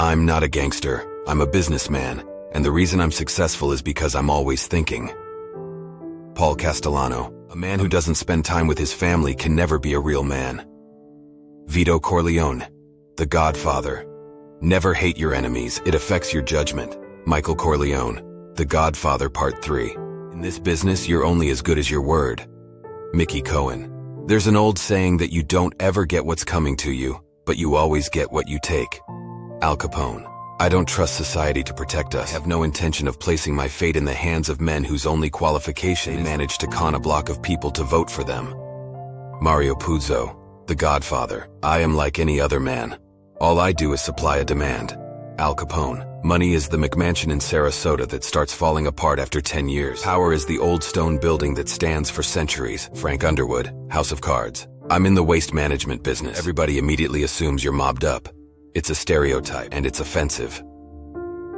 I'm not a gangster, I'm a businessman, and the reason I'm successful is because I'm always thinking. Paul Castellano, a man who doesn't spend time with his family can never be a real man. Vito Corleone, the Godfather. Never hate your enemies, it affects your judgment. Michael Corleone, The Godfather Part 3. In this business, you're only as good as your word. Mickey Cohen. There's an old saying that you don't ever get what's coming to you, but you always get what you take. Al Capone. I don't trust society to protect us. I have no intention of placing my fate in the hands of men whose only qualification is manage to con a block of people to vote for them. Mario Puzo, The Godfather. I am like any other man. All I do is supply a demand. Al Capone. Money is the McMansion in Sarasota that starts falling apart after 10 years. Power is the old stone building that stands for centuries. Frank Underwood, House of Cards. I'm in the waste management business. Everybody immediately assumes you're mobbed up. It's a stereotype, and it's offensive.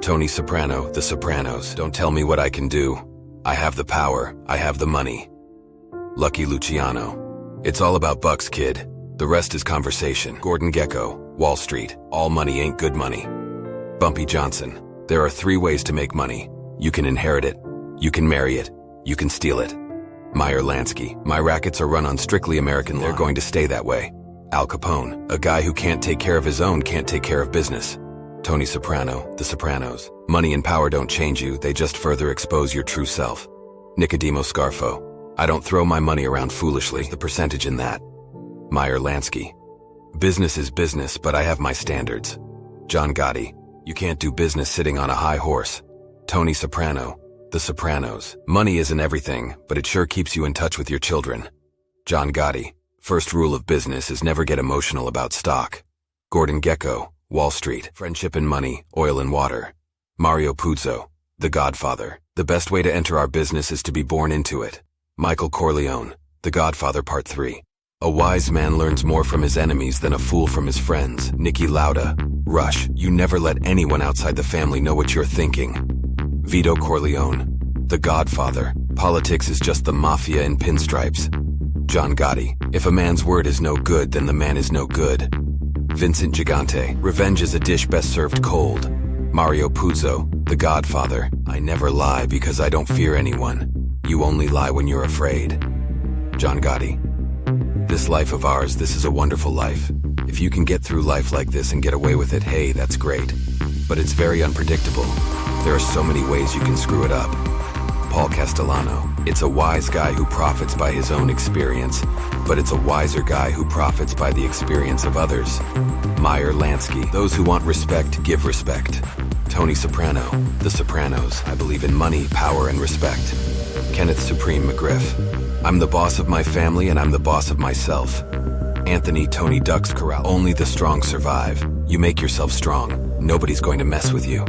Tony Soprano, The Sopranos. Don't tell me what I can do. I have the power. I have the money. Lucky Luciano. It's all about bucks, kid. The rest is conversation. Gordon Gekko, Wall Street. All money ain't good money. Bumpy Johnson. There are 3 ways to make money. You can inherit it. You can marry it. You can steal it. Meyer Lansky. My rackets are run on strictly American law. They're going to stay that way. Al Capone. A guy who can't take care of his own can't take care of business. Tony Soprano, The Sopranos. Money and power don't change you, they just further expose your true self. Nicodemo Scarfo. I don't throw my money around foolishly. There's the percentage in that. Meyer Lansky. Business is business, but I have my standards. John Gotti. You can't do business sitting on a high horse. Tony Soprano, The Sopranos. Money isn't everything, but it sure keeps you in touch with your children. John Gotti. First rule of business is never get emotional about stock. Gordon Gekko, Wall Street. Friendship and money, oil and water. Mario Puzo, The Godfather. The best way to enter our business is to be born into it. Michael Corleone, The Godfather Part 3. A wise man learns more from his enemies than a fool from his friends. Niki Lauda. Rush. You never let anyone outside the family know what you're thinking. Vito Corleone, The Godfather. Politics is just the mafia in pinstripes. John Gotti. If a man's word is no good, then the man is no good. Vincent Gigante. Revenge is a dish best served cold. Mario Puzo, The Godfather. I never lie because I don't fear anyone. You only lie when you're afraid. John Gotti. This life of ours, this is a wonderful life. If you can get through life like this and get away with it, hey, that's great. But it's very unpredictable. There are so many ways you can screw it up. Paul Castellano. It's a wise guy who profits by his own experience, but it's a wiser guy who profits by the experience of others. Meyer Lansky. Those who want respect, give respect. Tony Soprano, The Sopranos. I believe in money, power, and respect. Kenneth Supreme McGriff. I'm the boss of my family and I'm the boss of myself. Anthony Tony Ducks Corral. Only the strong survive. You make yourself strong. Nobody's going to mess with you.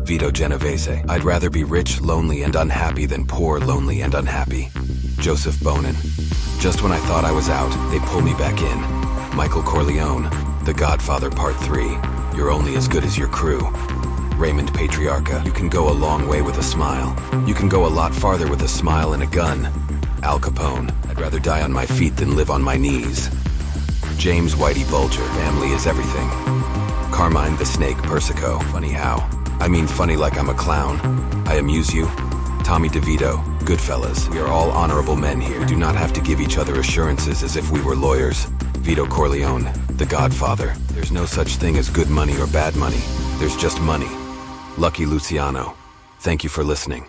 Vito Genovese. I'd rather be rich, lonely, and unhappy than poor, lonely, and unhappy. Joseph Bonin. Just when I thought I was out, they pull me back in. Michael Corleone, The Godfather Part 3. You're only as good as your crew. Raymond Patriarca. You can go a long way with a smile. You can go a lot farther with a smile and a gun. Al Capone. I'd rather die on my feet than live on my knees. James Whitey Bulger. Family is everything. Carmine the Snake Persico. Funny how? I mean funny like I'm a clown. I amuse you. Tommy DeVito. Goodfellas. We are all honorable men here. We do not have to give each other assurances as if we were lawyers. Vito Corleone. The Godfather. There's no such thing as good money or bad money. There's just money. Lucky Luciano. Thank you for listening.